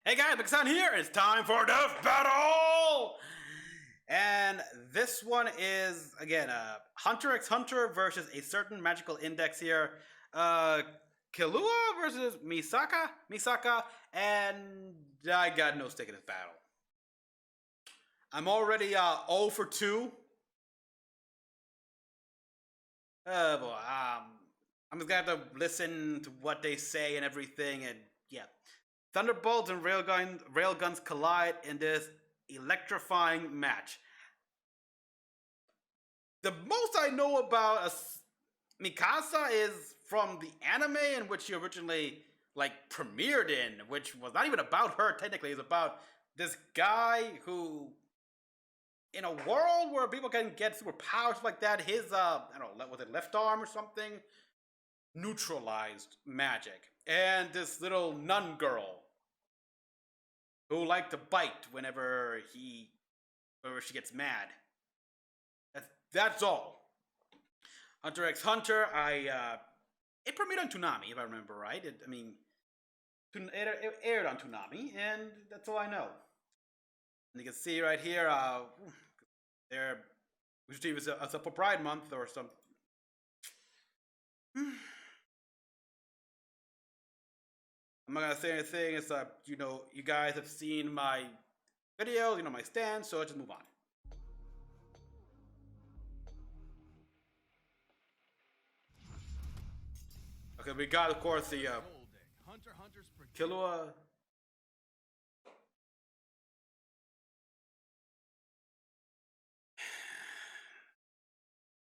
Hey guys, Mecha-san here. It's time for Death Battle! And this one is, again, Hunter x Hunter versus a certain magical index here. Killua versus Misaka, and I got no stake in this battle. I'm already 0 for 2. Boy, I'm just gonna have to listen to what they say and everything, and yeah. Thunderbolts and railguns collide in this electrifying match. The most I know about Mikasa is from the anime in which she originally premiered in, which was not even about her technically. It's about this guy who, in a world where people can get superpowers like that, his I don't know, was it left arm or something, neutralized magic. And this little nun girl who liked to bite whenever she gets mad. That's all. Hunter x Hunter, it premiered on Toonami, if I remember right. It aired on Toonami, and that's all I know. And you can see right here, usually it's a for Pride Month or something. I'm not gonna say anything. It's you guys have seen my videos, you know my stance, so let's just move on. Okay, we got, of course, the Killua.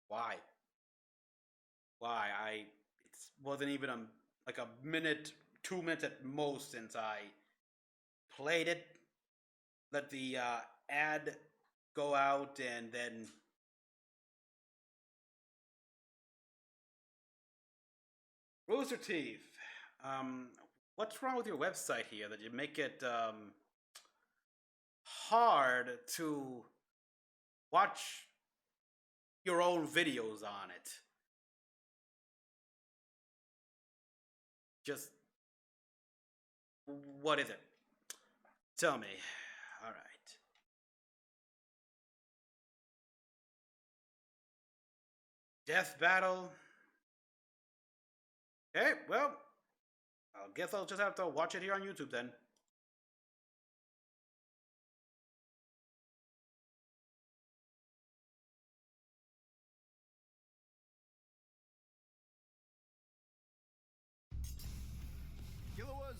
Why? It wasn't even like a minute, 2 minutes at most since I played it. Let the ad go out, and then Rooster Teeth. What's wrong with your website here that you make it hard to watch your own videos on it? Just, what is it? Tell me. All right. Death Battle. Okay, well, I guess I'll just have to watch it here on YouTube then. Killua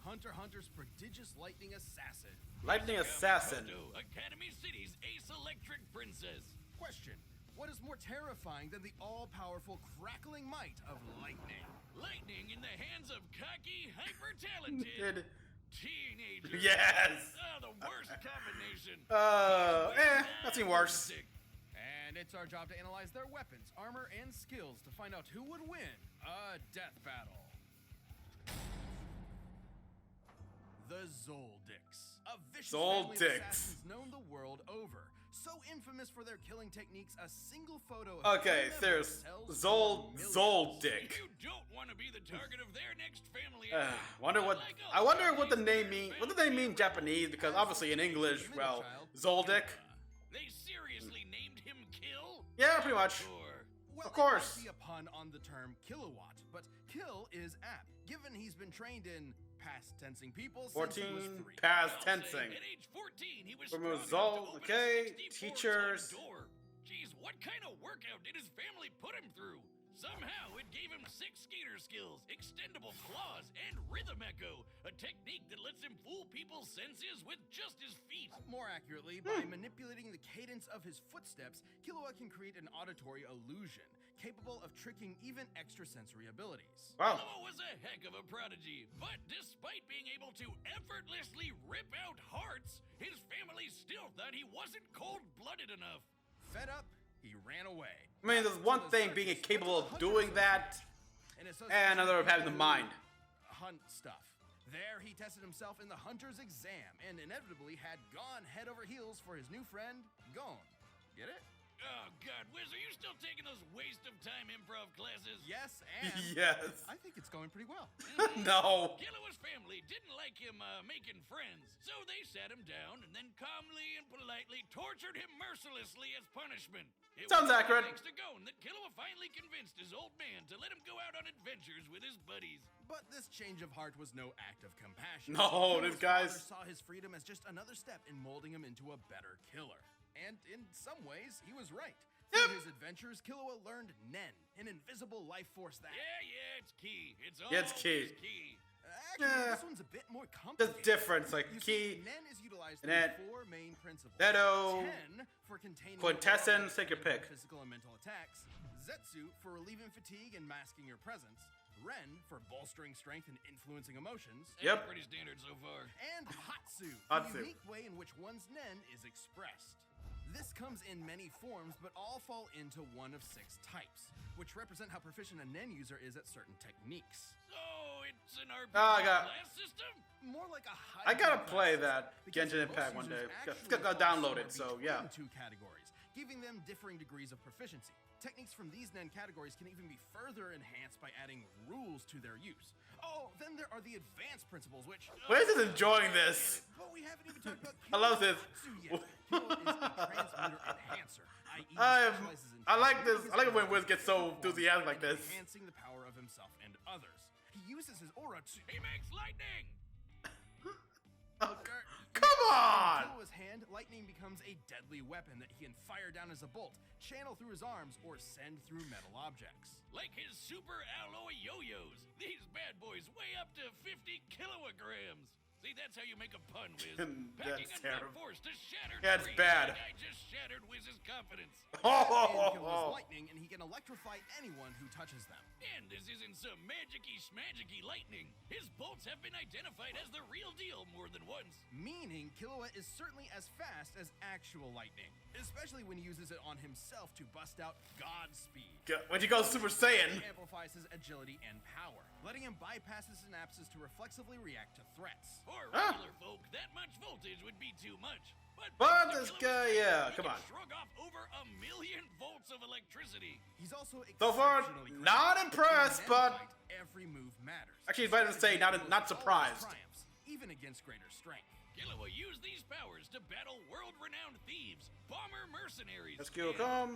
Hunter x Hunter's prodigious lightning assassin. Lightning assassin. Academy City's Ace Electric Princess. Question: what is more terrifying than the all-powerful crackling might of lightning? Lightning in the hands of cocky, hyper-talented teenagers. Yes. The worst combination. That seemed worse. And it's our job to analyze their weapons, armor, and skills to find out who would win a death battle. The Zoldicks, a vicious family of assassins known the world over. So infamous for their killing techniques, a single photo of there's Zoldick. You don't want to be the target of their next family. I wonder what the name means. What do they mean Japanese? Because obviously in English, well, Zoldick. They seriously named him Kill? Yeah, pretty much. Well, of course. It might be a pun on the term kilowatt, but kill is apt, given he's been trained in past tensing people 14 since he was 3. past tensing. At age 14, he was From strong result, enough to open okay, a 64-ton teachers. door. Jeez, what kind of workout did his family put him through? Somehow it gave him 6 skater skills, extendable claws, and rhythm echo, a technique that lets him fool people's senses with just his feet. More accurately, by manipulating the cadence of his footsteps, Killua can create an auditory illusion, capable of tricking even extrasensory abilities. Wow. Killua was a heck of a prodigy, but despite being able to effortlessly rip out hearts, his family still thought he wasn't cold-blooded enough. Fed up, he ran away. I mean, there's one thing being capable of doing that, and another of having the mind. Hunt stuff. There, he tested himself in the Hunter's exam and inevitably had gone head over heels for his new friend, Gon. Get it? Oh, God, Wiz, are you still taking those waste-of-time improv classes? Yes, and Yes. I think it's going pretty well. No. Killua's family didn't like him making friends, so they sat him down and then calmly and politely tortured him mercilessly as punishment. It Sounds was accurate. Thanks to Gon that Killua finally convinced his old man to let him go out on adventures with his buddies. But this change of heart was no act of compassion. No, this Killua's guy's... father saw his freedom as just another step in molding him into a better killer. And in some ways, he was right. Through his adventures, Killua learned Nen, an invisible life force that... Yeah, it's key. It's all key. key. Actually, this one's a bit more complicated. There's difference, like You key, see, Nen is utilized and through then 4 main principles. Neto, 10 for containing quintessence, take your pick. physical and mental attacks. Zetsu for relieving fatigue and masking your presence. Ren for bolstering strength and influencing emotions. Yep. Pretty standard so far. And Hatsu, Hatsu. the unique way in which one's Nen is expressed. This comes in many forms, but all fall into one of 6 types, which represent how proficient a Nen user is at certain techniques. So it's an RPG Oh, I got- class system? More like a high. I gotta class play system, that because Genshin most Impact one users day. actually Gotta fall download it, somewhere so yeah. between 2 categories, giving them differing degrees of proficiency. Techniques from these Nen categories can even be further enhanced by adding rules to their use. Oh, then there are the advanced principles, which... Wiz is enjoying this. But we haven't even talked about I love this. Hatsu yet. Killua is a transmuter enhancer, i.e. he I specializes in like this. I like it when transmuting Wiz gets so forms enthusiastic like and this. enhancing the power of himself and others. He uses his aura to... He makes lightning! Oh, come on! In Killua's hand, lightning becomes a deadly weapon that he can fire down as a bolt, channel through his arms, or send through metal objects. Like his super alloy yo-yos. These bad boys weigh up to 50 kilograms. See, that's how you make a pun, Wiz. Packing That's enough terrible. force to shatter Yeah, it's trees bad. like I just shattered Wiz's confidence. And Oh, Killua's lightning, and he can electrify anyone who touches them. And this isn't some magic-y schmagic-y lightning. His bolts have been identified as the real deal more than once. Meaning, Killua is certainly as fast as actual lightning, especially when he uses it on himself to bust out Godspeed. when he goes Super Saiyan. It amplifies his agility and power, letting him bypass his synapses to reflexively react to threats. For regular folk, that much voltage would be too much. But thanks this to guy, Killua's yeah, he come can on. Shrug off over 1,000,000 volts of electricity. He's also So far, exceptionally not crafty. impressed, In a but- fight, every move matters. Actually, it's better to say not Killua's surprised. always triumphs, even against greater strength. Killua used these powers to battle world-renowned thieves, bomber mercenaries, Let's go, and come.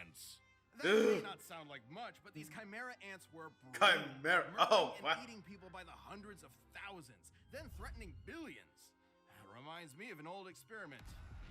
ants. That may Ugh. not sound like much, but these chimera ants were Chimera- murdering oh, and wow. eating people by the hundreds of thousands, then threatening billions. Reminds me of an old experiment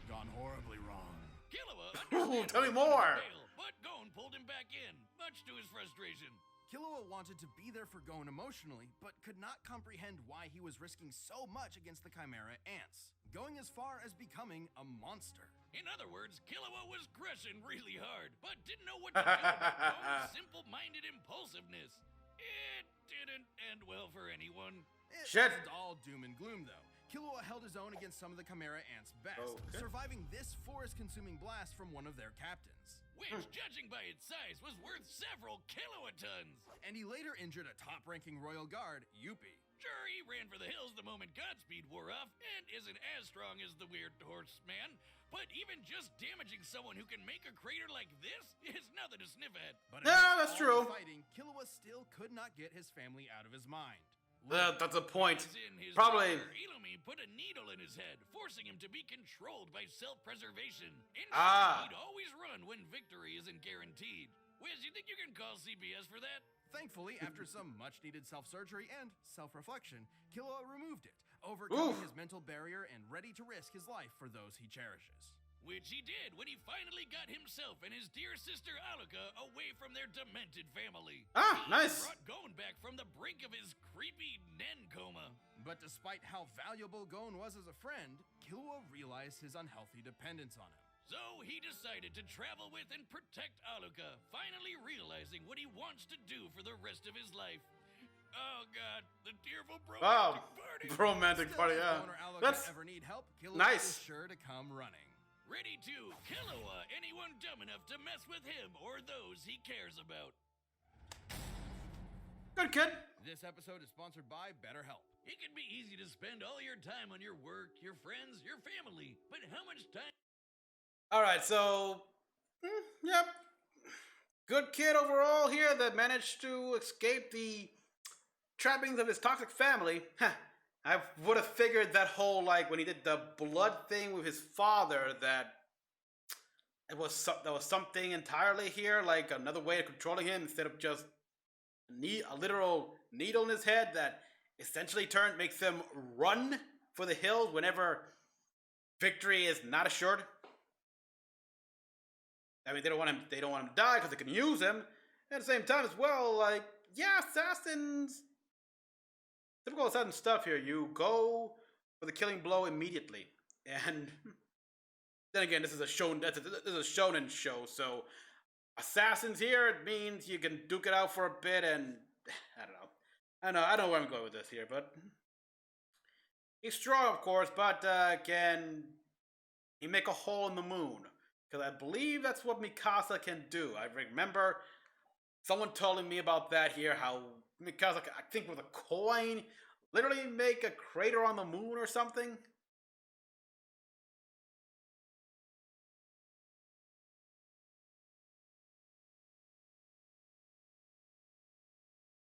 gone horribly wrong. Killua Ooh, understandably tell me wanted to more. bail, but Gon pulled him back in, much to his frustration. Killua wanted to be there for Gon emotionally, but could not comprehend why he was risking so much against the chimera ants, going as far as becoming a monster. In other words, Killua was crushing really hard, but didn't know what to do about Gon's simple-minded impulsiveness. It didn't end well for anyone. It Shit. wasn't all doom and gloom, though. Killua held his own against some of the chimera ants' best, Okay. surviving this forest-consuming blast from one of their captains. Which, judging by its size, was worth several kilotons. And he later injured a top-ranking royal guard, Yuppie. Sure, he ran for the hills the moment Godspeed wore off, and isn't as strong as the weird horseman, but even just damaging someone who can make a crater like this is nothing to sniff at. But Yeah, amidst that's all the true. Fighting, Killua still could not get his family out of his mind. That's a point. As in his Probably. brother, Ilumi put a needle in his head, forcing him to be controlled by self-preservation. In Ah. short, he'd always run when victory isn't guaranteed. Wiz, you think you can call CPS for that? Thankfully, after some much-needed self-surgery and self-reflection, Killua removed it, overcoming Oof. his mental barrier and ready to risk his life for those he cherishes. Which he did when he finally got himself and his dear sister Aluka away from their demented family. Ah, He nice. brought Gon back from the brink of his creepy Nen coma. But despite how valuable Gon was as a friend, Killua realized his unhealthy dependence on him. So he decided to travel with and protect Aluka, finally realizing what he wants to do for the rest of his life. Oh God, the tearful Wow. romantic party. Romantic Still, party, if yeah. Gon or Aluka That's ever need help, Killua nice. is sure to come running. Ready to Killua anyone dumb enough to mess with him or those he cares about. good kid. This episode is sponsored by BetterHelp. It can be easy to spend all your time on your work, your friends, your family, but how much time? All right, so Yep. Good kid overall here that managed to escape the trappings of his toxic family. Huh. I would have figured that whole, like, when he did the blood thing with his father, that there was something entirely here, like another way of controlling him instead of just a literal needle in his head that essentially makes him run for the hills whenever victory is not assured. I mean, they don't want him to die because they can use him. At the same time as well, like, yeah, assassins, typical assassin stuff here. You go for the killing blow immediately, and then again, this is a shonen show, so assassins here, it means you can duke it out for a bit, and I don't know where I'm going with this here, but he's strong, of course, but can he make a hole in the moon? Because I believe that's what Mikasa can do. I remember someone telling me about that here, how Mikasa, I think with a coin, literally make a crater on the moon or something.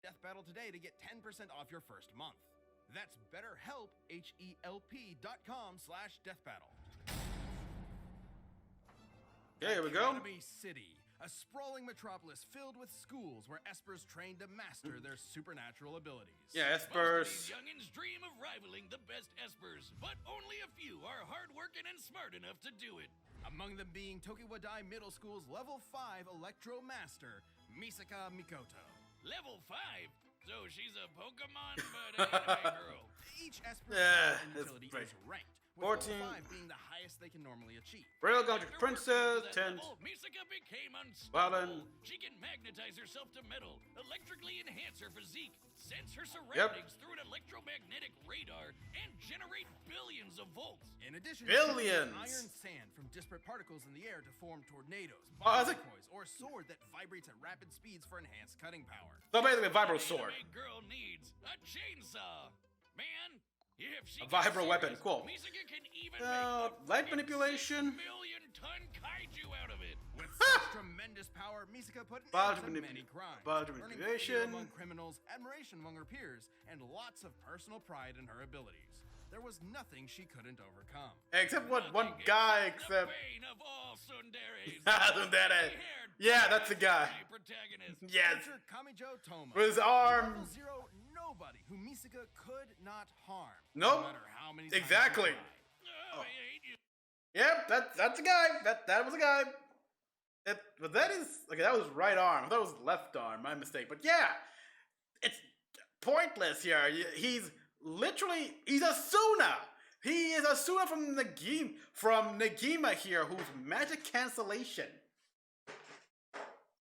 Death Battle today to get 10% off your first month. That's BetterHelp, HELP.com/deathbattle. Okay, here we go. Academy City, a sprawling metropolis filled with schools where espers train to master their supernatural abilities. Yeah, Most of espers. these youngins dream of rivaling the best espers, but only a few are hardworking and smart enough to do it. Among them being Tokiwadai Middle School's Level 5 Electro Master, Misaka Mikoto. Level 5? So she's a Pokemon, but an anime girl. Each esper's Yeah, power and that's utility right. is ranked, with 14. level 5 being the highest they can normally achieve. Rail Country After Princess, working to 10. that level, Misaka became Balin. unstoppable. She can magnetize herself to metal, electrically enhance her physique, sense her surroundings through an electromagnetic radar, and generate billions of volts. In addition, Billions. she uses iron sand from disparate particles in the air to form tornadoes, Oh, that's a- bicycles, or a sword that vibrates at rapid speeds for enhanced cutting power. So basically, a vibro An sword. anime girl needs a chainsaw. Man, if she A gets vibro weapon, serious, cool. Misaka can even Light make a manipulation. 6 million ton kaiju out of it. With such tremendous power, Misaka put an Body end to manip- many crimes, body earning manipulation. fear among criminals, admiration among her peers, and lots of personal pride in her abilities. There was nothing she couldn't overcome. Except one Nothing guy, except except the bane of all tsunderes. Tsundere. Gray-haired, Yeah, that's the guy. my protagonist. Yes, Enter Kamijo Toma. with his Level arm. 0 nobody who Misaka could not harm. Nope. No matter how many times Exactly. she tried. Oh, I hate you. Yep, that's a guy. That was a guy. But that is okay. That was right arm. I thought it was left arm. My mistake. But yeah, it's pointless here. He's a Suna. He is a Suna from Negima here, who's magic cancellation.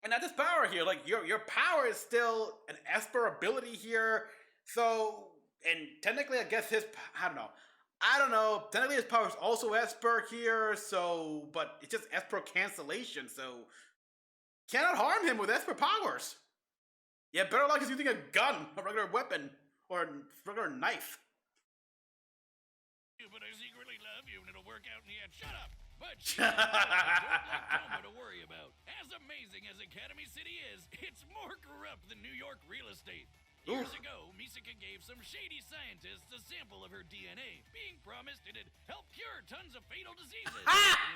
And not just power here. Like your power is still an Esper ability here. So, and technically, I guess I don't know. Technically, his power is also Esper here. So, but it's just Esper cancellation. So, cannot harm him with Esper powers. Yeah, better luck is using a gun, a regular weapon, or a regular knife. But I secretly love you, and it'll work out in the end. Shut up! But she's don't let Toma to worry about. As amazing as Academy City is, it's more corrupt than New York real estate. Years Oof. ago, Misaka gave some shady scientists a sample of her DNA, being promised it'd help cure tons of fatal diseases.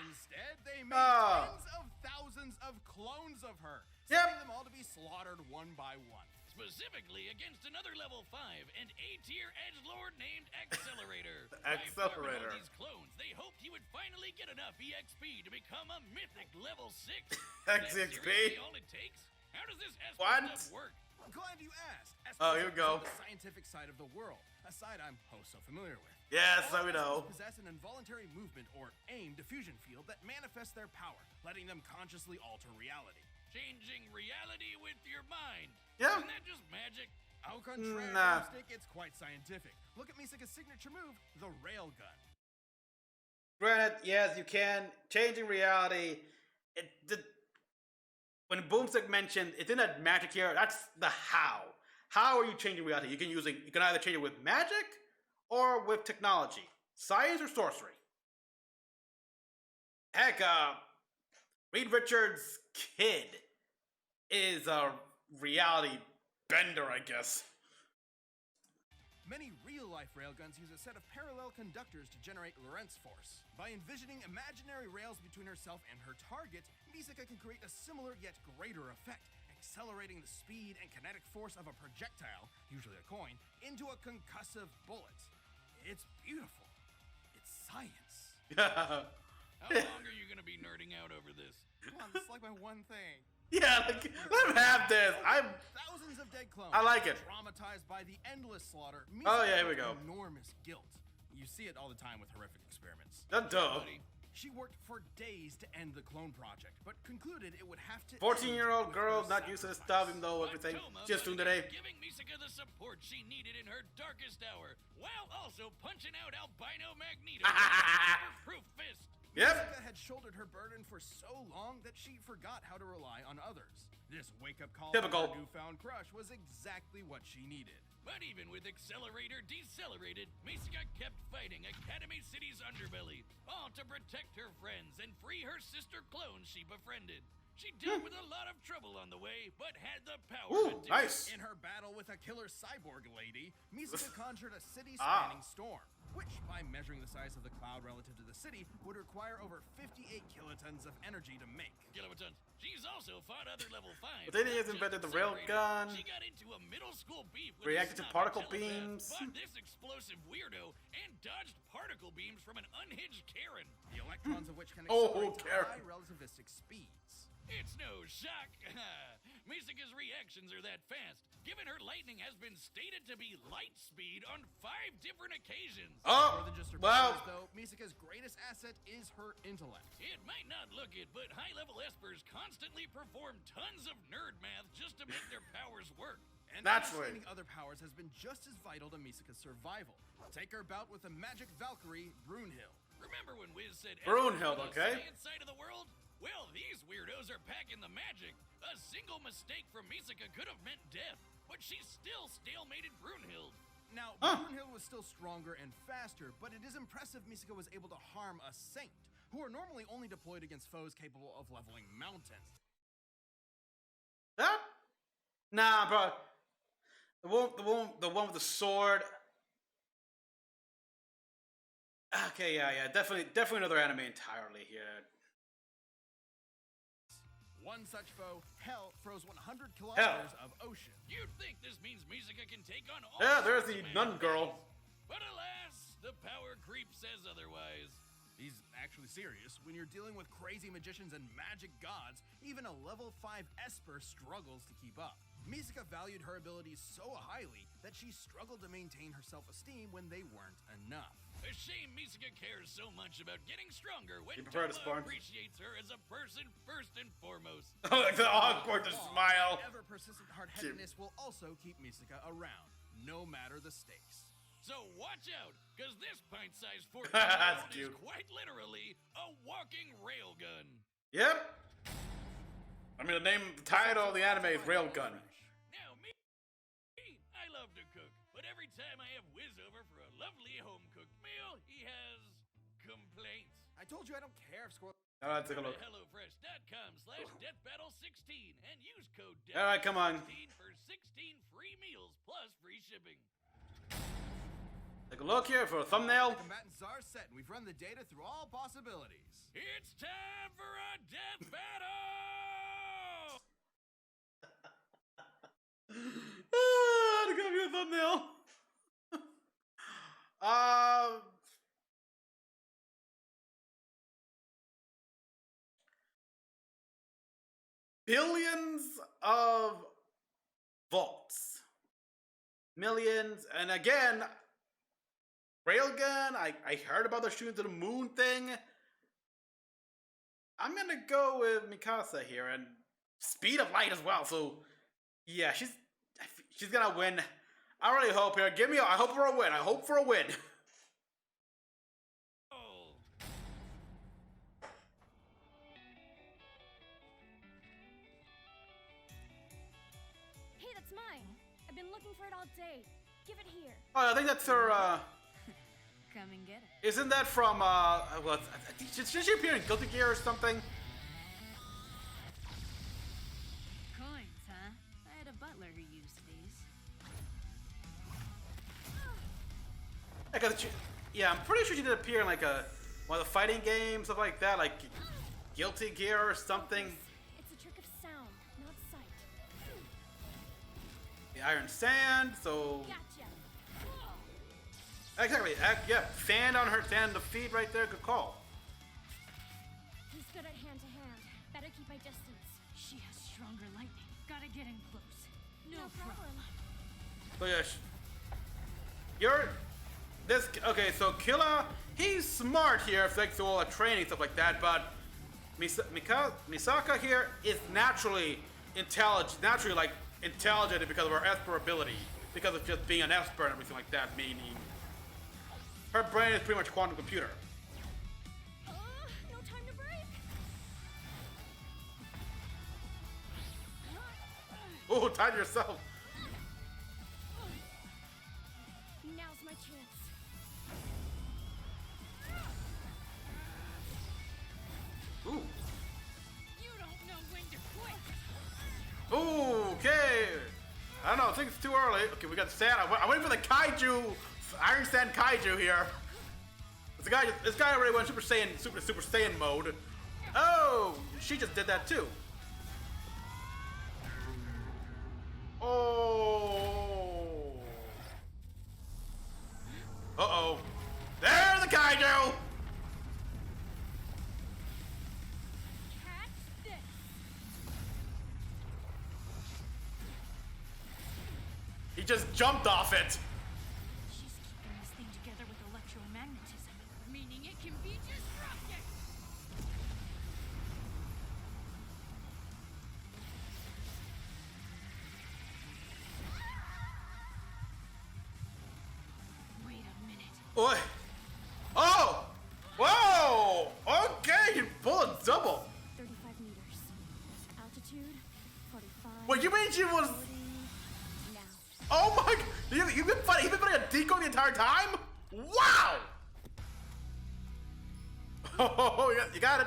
Instead, they made Oh. tens of thousands of clones of her, Yep. sending them all to be slaughtered one by one. Specifically against another level 5 and A-tier edgelord named Accelerator. Accelerator. By farming all these clones, they hoped he would finally get enough EXP to become a mythic level 6. Is that XXP? seriously all it takes? How does this Esper What? stuff work? I'm glad you asked. Oh, here we go. The scientific side of the world, a side I'm so familiar with. Yes, so we All know. espers possess an involuntary movement or AIM diffusion field that manifests their power, letting them consciously alter reality. Changing reality with your mind. Yeah. Isn't that just magic? Au contraire, Nah. Drumstick, it's quite scientific. Look at Misaka's signature move, the railgun. Granted, yes, you can. Changing reality. When Boomstick mentioned it's in that magic here, that's the how. How are you changing reality? You can either change it with magic or with technology. Science or sorcery. Heck, Reed Richards' kid is a reality bender, I guess. Many real-life railguns use a set of parallel conductors to generate Lorentz force. By envisioning imaginary rails between herself and her target, Misaka can create a similar yet greater effect, accelerating the speed and kinetic force of a projectile, usually a coin, into a concussive bullet. It's beautiful. It's science. How long are you gonna be nerding out over this? Come on, it's like my one thing. Yeah, like, let him have this. Thousands of dead clones. I like it. Traumatized by the endless slaughter. Oh, yeah, here we go. Enormous guilt. You see it all the time with horrific experiments. Duh. Buddy. She worked for days to end the clone project, but concluded it would have to. 14-year-old girl not used to this stuff, even though everything just doing today. Giving Misaka the support she needed in her darkest hour, while also punching out albino Magneto with a proof fist. Yep. Misaka had shouldered her burden for so long that she forgot how to rely on others. This wake-up call Typical. from her newfound crush was exactly what she needed. But even with Accelerator decelerated, Misaka kept fighting Academy City's underbelly, all to protect her friends and free her sister clones she befriended. She dealt with a lot of trouble on the way, but had the power to do Nice. In her battle with a killer cyborg lady, Misaka conjured a city-spanning storm, which, by measuring the size of the cloud relative to the city, would require over 58 kilotons of energy to make. Kilowatts. She's also fought other level 5. But then he has invented the railgun. She got into a middle school beef with Reacted to a snobby particle telepath, beams. fought this explosive weirdo, and dodged particle beams from an unhinged Karen. The electrons of which can Oh, accelerate to Karen. high relativistic speeds. It's no shock. Misaka's reactions are that fast, given her lightning has been stated to be light speed on 5 different occasions. Oh, More than just her well, powers, though, Misaka's greatest asset is her intellect. It might not look it, but high-level espers constantly perform tons of nerd math just to make their powers work. And Naturally. understanding other powers has been just as vital to Misaka's survival. Take her bout with the magic Valkyrie, Brunhild. Remember when Wiz said Brunhild, "Everyone's okay. science side of the world? Well, these weirdos are packing the magic. A single mistake from Misaka could have meant death, but she still stalemated Brunhild. Now, Brunhild was still stronger and faster, but it is impressive Misaka was able to harm a saint, who are normally only deployed against foes capable of leveling mountains. That? Nah, bro. The one with the sword. Okay, yeah, definitely another anime entirely here. One such foe, Hell, froze 100 kilometers of ocean. You'd think this means Misaka can take on all Yeah, there's sorts the of nun magic girl. beings. But alas, the power creep says otherwise. He's actually serious. When you're dealing with crazy magicians and magic gods, even a level 5 Esper struggles to keep up. Misaka valued her abilities so highly that she struggled to maintain her self-esteem when they weren't enough. A shame Misaka cares so much about getting stronger when You prefer to Toma spawn? appreciates her as a person first and foremost. Like the awkward Aw, smile. Ever-persistent hard-headedness will also keep Misaka around, no matter the stakes. So watch out, because this pint-sized 14 That's is cute. quite literally a walking railgun. Yep. I mean, the title of the anime is Railgun. Now, me, I love to cook, but every time I have Wiz over for a lovely home-cooked meal, he has complaints. I told you I don't care if Squirrel... Alright, take a look. HelloFresh.com/deathbattle16 and use code Alright, come on. DEATH16 for 16 free meals plus free shipping. Take a look here for a thumbnail. Combatants are set, and we've run the data through all possibilities. It's time for a death battle! To give you a thumbnail. Billions of volts. Millions, and again, Railgun, I heard about the shooting to the moon thing. I'm gonna go with Mikasa here, and speed of light as well, so yeah, she's gonna win. I really hope here. I hope for a win. I hope for a win. Oh. Hey, that's mine. I've been looking for it all day. Give it here. Oh, I think that's her, Come and get it. isn't that from, well, should she appear in Guilty Gear or something? Yeah, I'm pretty sure she did appear in like one of the fighting games, stuff like that, like Guilty Gear or something. It's a trick of sound, not sight. The Iron Sand, so Gotcha. exactly. Yeah, fan on her, fan the feed right there. Good call. He's good at hand to hand. Better keep my distance. She has stronger lightning. Gotta get in close. No, No problem. So yeah, you're this. Okay, so Killua, he's smart here, thanks to all the training stuff like that. But Misaka here is naturally intelligent, because of her Esper ability, because of just being an Esper and everything like that. Meaning, her brain is pretty much a quantum computer. No time to break. Ooh, tied yourself. Now's my chance. Ooh. You don't know when to quit. Ooh, okay. I don't know. I think it's too early. Okay, we got the sand. I'm waiting for the kaiju, Iron Sand kaiju here. This guy already went Super Saiyan mode. Oh, she just did that too. Oh. Uh-oh. There's the kaiju. Catch this. He just jumped off it. She's keeping this thing together with electromagnetism, meaning it can be disrupted. Wait a minute. Oi. Oh. Whoa. Okay, you pulled a double. 35 meters. Altitude, 45. Wait, you mean she was? 40. Now. Oh my! You've been fighting. You've been fighting a decoy the entire time. Wow! Oh, you got it.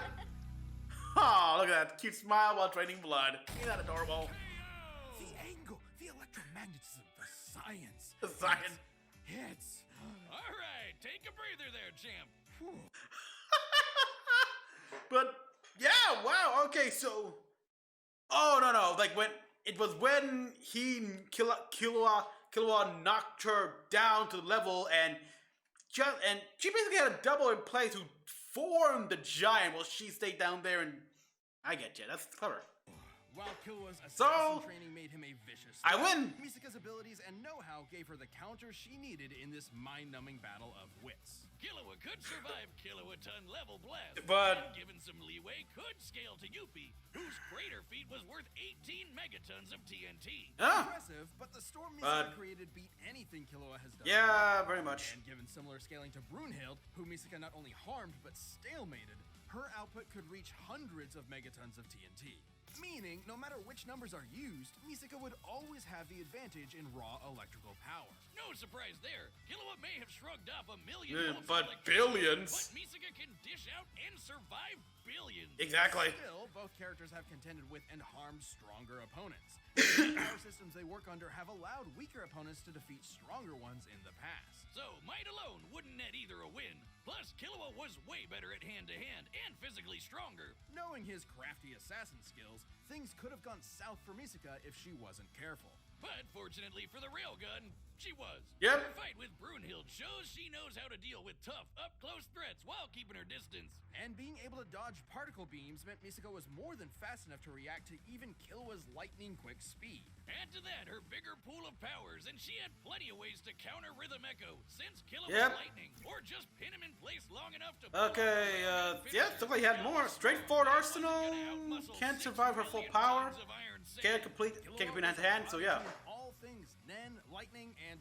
Oh, look at that cute smile while draining blood. Isn't that adorable? The angle, the electromagnetism, the science. The science. Hits. All right, take a breather there, champ. But yeah, wow. Okay, so. Oh no! Like when when Killua knocked her down to the level and she basically had a double in place who formed the giant while she stayed down there and I get you. That's clever. While Killua's So, assassin training made him a vicious I threat, win. Misaka's abilities and know-how gave her the counter she needed in this mind-numbing battle of wits. Killua could survive Kilowaton level blast, But- and given some leeway, could scale to Yuppie, whose crater feat was worth 18 megatons of TNT. Huh? Impressive, but the storm But- Misaka created beat anything Killua has done. Yeah, very much. And given similar scaling to Brunhild, who Misaka not only harmed but stalemated, her output could reach hundreds of megatons of TNT. Meaning, no matter which numbers are used, Misaka would always have the advantage in raw electrical power. No surprise there. Killua may have shrugged off a million Yeah, volts of but electricity, billions. But Misaka can dish out and survive billions. Exactly. Still, both characters have contended with and harmed stronger opponents. The power systems they work under have allowed weaker opponents to defeat stronger ones in the past. So, might alone wouldn't net either a win. Plus, Killua was way better at hand-to-hand and physically stronger. Knowing his crafty assassin skills, things could have gone south for Misaka if she wasn't careful. But fortunately for the railgun, she was. Yep. Her fight with Brunhild shows she knows how to deal with tough, up-close threats while keeping her distance. And being able to dodge particle beams meant Misaka was more than fast enough to react to even Killua's lightning-quick speed. Add to that her bigger pool of powers, and she had plenty of ways to counter Rhythm Echo, since Killua Yep. was lightning, or just pin him in place long enough to. Okay, yeah, looks like he had more. Straightforward arsenal. Can't survive her full power. Can't complete hand to hand. So yeah, All things Nen, lightning, and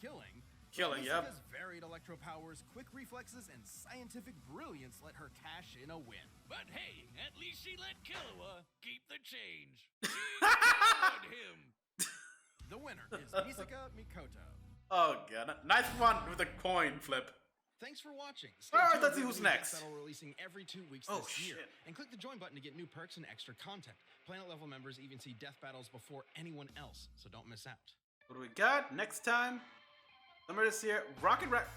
killing. Killing, yep. Misaka's varied electro powers, quick reflexes, and scientific brilliance let her cash in a win. But hey, at least she let Killua keep the change. She killed him. The winner is Misaka Mikoto. Oh god, nice one with the coin flip. Thanks for watching. All right, tuned let's see for who's the new next. Death Battle releasing every 2 weeks Oh, this year. shit. And click the join button to get new perks and extra content. Planet level members even see death battles before anyone else, so don't miss out. What do we got next time? Remember this here, Rocket Rack.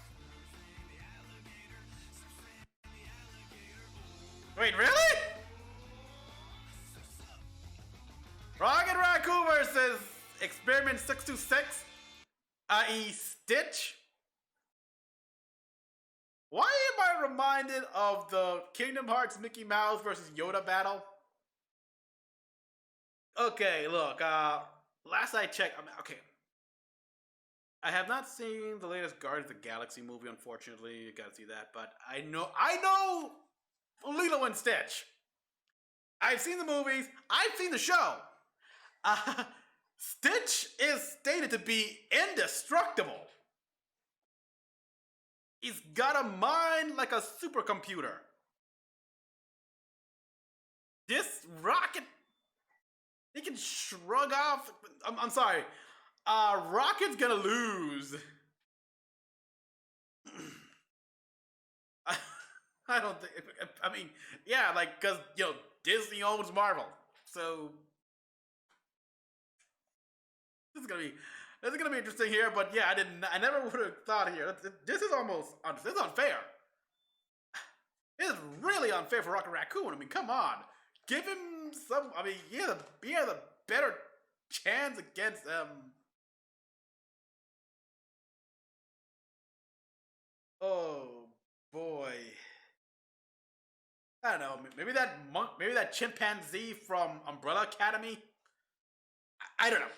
Wait, really? Rocket Raccoon versus Experiment 626, i.e. Stitch? Why am I reminded of the Kingdom Hearts Mickey Mouse versus Yoda battle? Okay, look, last I checked, okay. I have not seen the latest Guardians of the Galaxy movie, unfortunately. You gotta see that, but I know Lilo and Stitch. I've seen the movies, I've seen the show. Stitch is stated to be indestructible. He's got a mind like a supercomputer. This Rocket, he can shrug off. I'm sorry. Rocket's gonna lose. I don't think. I mean, yeah, like, cause Disney owns Marvel, so this is gonna be interesting here. But yeah, I never would have thought here. This is unfair. It is really unfair for Rocket Raccoon. I mean, come on, give him some. I mean, he had the better chance against Oh boy. I don't know. Maybe that chimpanzee from Umbrella Academy. I don't know.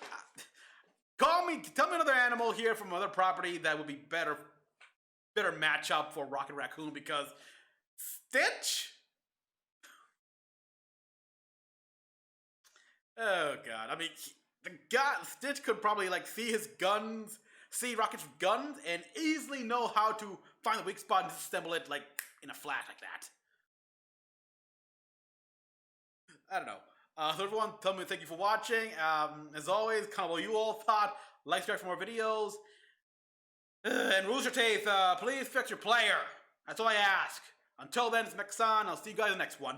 Tell me another animal here from another property that would be better matchup for Rocket Raccoon, because Stitch. Oh god. I mean, Stitch could probably see Rocket's guns, and easily know how to find the weak spot and disassemble it like in a flash like that. I don't know. So everyone, tell me thank you for watching. As always, comment what you all thought. Like, subscribe for more videos. And Rooster Teeth, please fix your player. That's all I ask. Until then, it's Mecha-san. I'll see you guys in the next one.